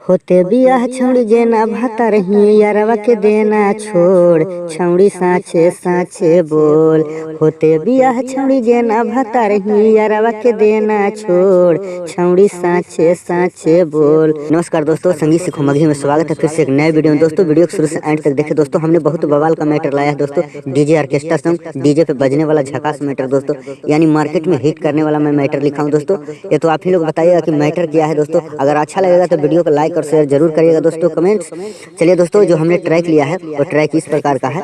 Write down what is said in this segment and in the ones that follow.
होते बियाह छौड़ी जेना भातर ही यारवा के देना छोड़ छौड़ी साँचे साँचे बोल। होते बियाह छौड़ी जेना भातर ही यारवा के देना छोड़ छौड़ी साँचे साँचे बोल। नमस्कार दोस्तों, संगीत सीखो मगही में स्वागत है फिर से एक नए वीडियो में। दोस्तों वीडियो को शुरू से एंड तक देखें। दोस्तों हमने बहुत बवाल का मैटर लाया है दोस्तों, डीजे ऑर्केस्ट्रा सॉन्ग, डीजे पे बजने वाला झकास मैटर दोस्तों, यानी मार्केट में हिट करने वाला मैं मैटर लिखा हूँ दोस्तों। ये तो आप ही लोग बताइएगा कि मैटर क्या है दोस्तों। अगर अच्छा लगेगा तो वीडियो को लाइक और शेयर जरूर करिएगा दोस्तों, कमेंट्स। चलिए दोस्तों, जो हमने ट्रैक लिया है वो ट्रैक इस प्रकार का है।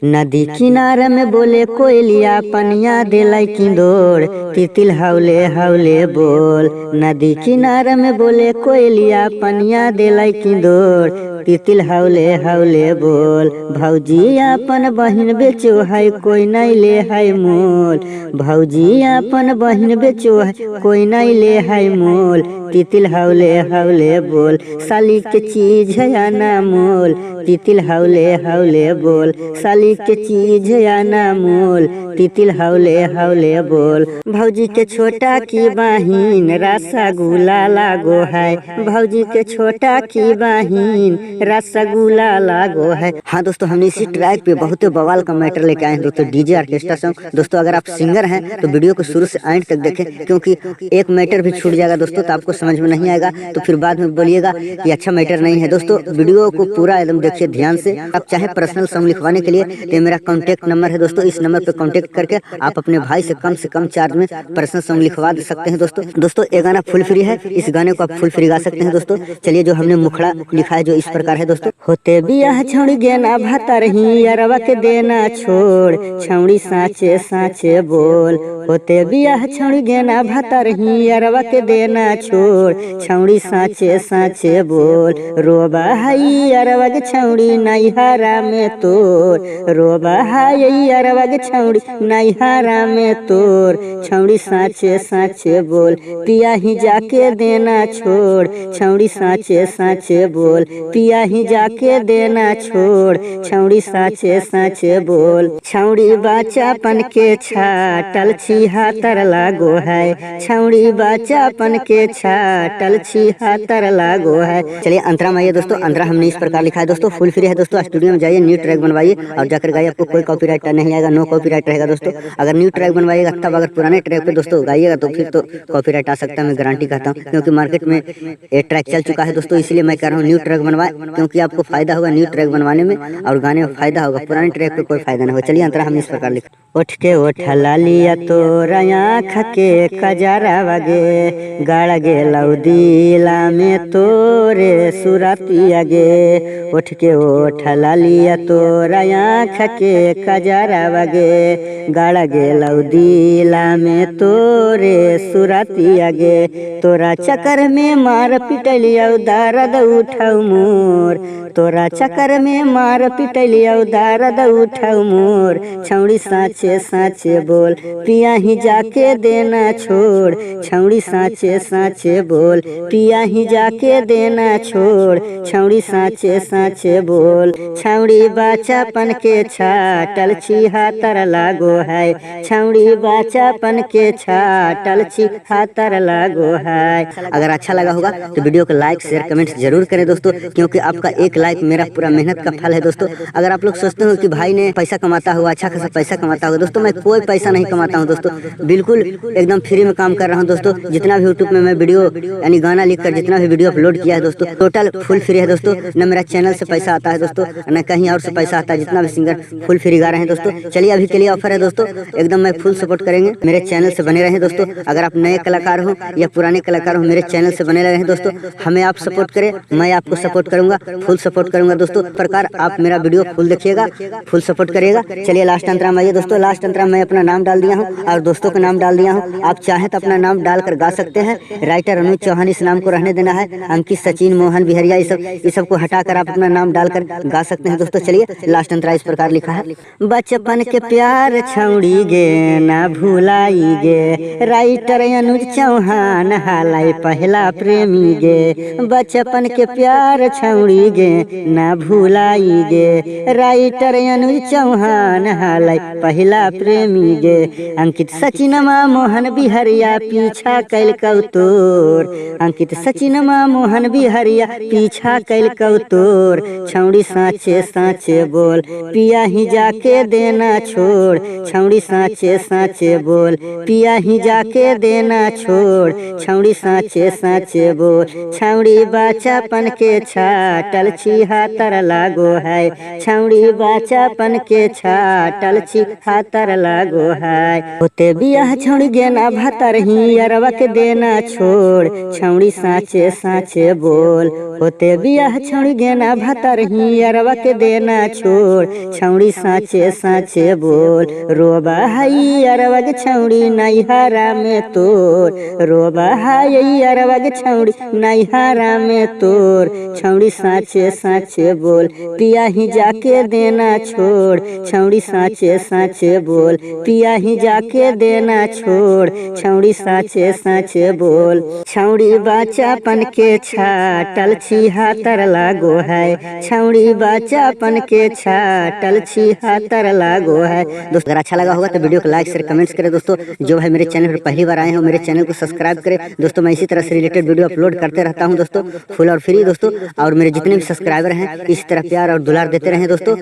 नदी किनारे में बोले कोयलिया पनिया देलाई किंदोड़ तितिल हौले हौले बोल। नदी किनारे में बोले कोयलिया पनिया देलाई किंदोड़ तितिल हौले हौले बोल। भौजी अपन बहिन बेचो है कोई नहीं ले है मोल। भौजी अपन बहिन बेचो है कोई नहीं ले है मोल तितिल हौले हौले बोल। साली के चीज है ना मोल तितिल हौले हौले बोल। साली के चीज है ना मोल तितिल हौले हौले बोल। भौजी के छोटा की बहिन रसगुल्ला लागो है। भौजी के छोटा की बहिन रसगुल्ला लागो है। हाँ दोस्तों, हमने इसी ट्रैक पे बहुत बवाल का मैटर लेके आए हैं दोस्तों, डीजे ऑर्केस्ट्रा सॉन्ग। दोस्तों अगर आप सिंगर हैं तो वीडियो को शुरू से एंड तक देखें, क्योंकि एक मैटर भी छूट जाएगा दोस्तों तो आपको समझ में नहीं आएगा, तो फिर बाद में बोलिएगा कि अच्छा मैटर नहीं है। दोस्तों वीडियो को पूरा एकदम देखिए ध्यान से। आप चाहे पर्सनल सॉन्ग लिखवाने के लिए तो मेरा कॉन्टैक्ट नंबर है दोस्तों, इस नंबर पे कॉन्टैक्ट करके आप अपने भाई से कम चार्ज में पर्सनल सॉन्ग लिखवा सकते हैं दोस्तों। दोस्तों ये गाना फुल फ्री है, इस गाने को आप फुल फ्री गा सकते हैं दोस्तों। चलिए, जो हमने मुखड़ा लिखा है जो इस प्रकार है दोस्तों। होते बियाह छौड़ी गेना भातर ही अरवा के देना छोड़ छौड़ी साँचे साँचे बोल। होते बियाह छौड़ी गेना भातर ही अरवा के देना छोड़ छौड़ी साँचे साँचे बोल। रोबा हाई अरवा के छौड़ी नैहरा में तोर। रोबा हाई अरवा के छौड़ी नैहरा में तोर छौड़ी साँचे साँचे बोल। पिया ही जाके देना छोड़ छौड़ी साँचे साँचे बोल। पिया ही जाके देना छोड़ छौड़ी साँचे साँचे बोल। छौड़ी बच्चापन के छाटल छिहत्तर लागो है। छौड़ी बच्चापन के छाटल छिहत्तर लागो है। चलिए अंतरा में आइए दोस्तों। अंतरा हमने इस प्रकार लिखा है दोस्तों, फुल फ्री है दोस्तों। स्टूडियो में जाइए, न्यू ट्रैक बनवाइए और जाकर गाइए, आपको कोई कॉपीराइट नहीं आएगा, नो कॉपीराइट रहेगा दोस्तों। अगर न्यू ट्रैक बनवाइएगा तब, अगर पुराने ट्रैक पे दोस्तों गाइएगा तो फिर तो कॉपीराइट आ सकता है, मैं गारंटी करता हूँ, क्योंकि मार्केट में ये ट्रैक चल चुका है दोस्तों। इसलिए मैं कह रहा हूँ न्यू ट्रैक बनवाए, क्योंकि आपको फायदा होगा न्यू ट्रैक बनवाने में और गाने में फायदा होगा, पुराने ट्रैक पे कोई फायदा नहीं होगा। चलिए अंतरा हम इस प्रकार लिख। उठ के उठला लिया तो आँख के कजरा वगे गाड़ गे लौदीला में तोरे सुरतिया गे। उठ के उठला लिया तो आँख के कजरा वगे गाड़ गे लौदीला में तोरे सुरतिया गे। तोरा चक्कर में मार पिटलिया दर्द उठाऊ मोर। तोरा चक्कर में मार पिटलिया दर्द उठाऊ मोर छौड़ी साँचे साँचे बोल। पिया ही जाके देना छोड़ छौड़ी साँचे साँचे बोल। पिया ही जाके देना छोड़ छौड़ी साँचे साँचे बोल। छौड़ी बच्चापन के छाटल छिहत्तर लागो है। छौड़ी बच्चापन के छाटल छिहत्तर लागो है। अगर अच्छा लगा होगा तो वीडियो को लाइक शेयर कमेंट जरूर करें दोस्तों, क्योंकि आपका एक लाइक मेरा पूरा मेहनत का फल है दोस्तों। अगर आप लोग सोचते हो कि भाई ने पैसा कमाता हुआ, अच्छा खासा पैसा कमाता होगा, दोस्तों मैं कोई पैसा नहीं कमाता हूं दोस्तों, बिल्कुल एकदम फ्री में काम कर रहा हूं दोस्तों। जितना भी यूट्यूब में मैं वीडियो यानी गाना लिखकर जितना भी वीडियो अपलोड किया है दोस्तों, टोटल फुल फ्री है दोस्तों। न मेरा चैनल से पैसा आता है दोस्तों, न कहीं और से पैसा आता है। जितना भी सिंगर फुल फ्री गा रहे हैं दोस्तों, चलिए अभी के लिए ऑफर है दोस्तों, एकदम मैं फुल सपोर्ट करेंगे। मेरे चैनल से बने रहें दोस्तों। अगर आप नए कलाकार हो या पुराने कलाकार हो, मेरे चैनल से बने रहें दोस्तों। हमें आप सपोर्ट करें, मैं आपको सपोर्ट करूंगा, फुल सपोर्ट करूंगा दोस्तों। प्रकार आप मेरा वीडियो फुल देखिएगा, फुल सपोर्ट करिएगा। चलिए लास्ट अंतरा में आइए दोस्तों। लास्ट अंतरा में अपना नाम डाल दिया हूँ और दोस्तों का नाम डाल दिया हूँ। आप चाहें तो अपना नाम डालकर गा सकते हैं। राइटर अनुज चौहान इस नाम को रहने देना है। अंकित, सचिन, मोहन, बिहरिया ये सब को हटाकर आप अपना नाम डालकर गा सकते हैं दोस्तों। चलिए लास्ट अंतरा इस प्रकार लिखा है। बचपन के प्यार छौड़ी गे ना भुलाई गे, राइटर अनुज चौहान हालाई पहला प्रेमी गे। बचपन के प्यार छौड़ी गे ना भुलाई गे, राइटर अनुज चौहान हालाई पहला प्रेमी गे। अंकित, सचिनमा, मोहन, बिहरिया पीछा कैल कौतोर। अंकित, सचिनमा, मोहन मोहन बिहरिया पीछा कैल कौतोर। छौड़ी साँचे साँचे बोल पिया ही जाके देना छोड़। छौड़ी साँचे साँचे बोल पिया ही जाके देना छोड़। छौड़ी साँचे साँचे बोल छौड़ी बच्चापन के छाटल छिहत्तर लागो है। छौड़ी बच्चापन के छाटल छिहत्तर लागो है। होते बियाह छौड़ी गेना भतर ही अरवा के देना छोड़। छौड़ी साँचे साँचे बोल होते बियाह छौड़ी गेना भतर ही अरवा के देना छोड़। छौड़ी साँचे साँचे बोल रोबा हई अरवा के छौड़ी नैहरा में तोर। रोबा हई अरवा के छौड़ी नैहरा में तोर। छौड़ी साँचे साँचे बोल पिया ही जाके देना छोड़। छौड़ी साँचे साँचे बोल पिया ही जाके देना छोड़। छौड़ी साँचे साँचे बोल छौड़ी बच्चापन के छाटल छिहत्तर लागो है। छौड़ी बच्चापन के छाटल छिहत्तर लागो है। दोस्तों अगर अच्छा लगा होगा तो वीडियो को लाइक शेयर कमेंट्स करें। दोस्तों जो है मेरे चैनल पर पहली बार आए हैं मेरे चैनल को सब्सक्राइब करें। दोस्तों मैं इसी तरह से रिलेटेड वीडियो अपलोड करते रहता हूं दोस्तों, फुल और फ्री दोस्तों। और मेरे जितने भी सब्सक्राइबर हैं इसी तरह प्यार और दुलार देते रहें दोस्तों।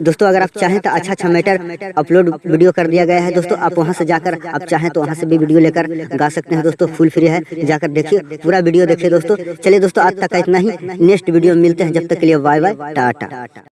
दोस्तों अगर आप चाहें तो अच्छा अच्छा मैटर अपलोड वीडियो कर दिया गया है दोस्तों। आप वहां से जाकर आप चाहें तो वहां से भी वीडियो लेकर गा सकते हैं दोस्तों। फुल फ्री है, जाकर देखिए, पूरा वीडियो देखिए दोस्तों। चलिए दोस्तों आज तक इतना ही, नेक्स्ट वीडियो में मिलते हैं। जब तक के लिए बाय बाय टाटा।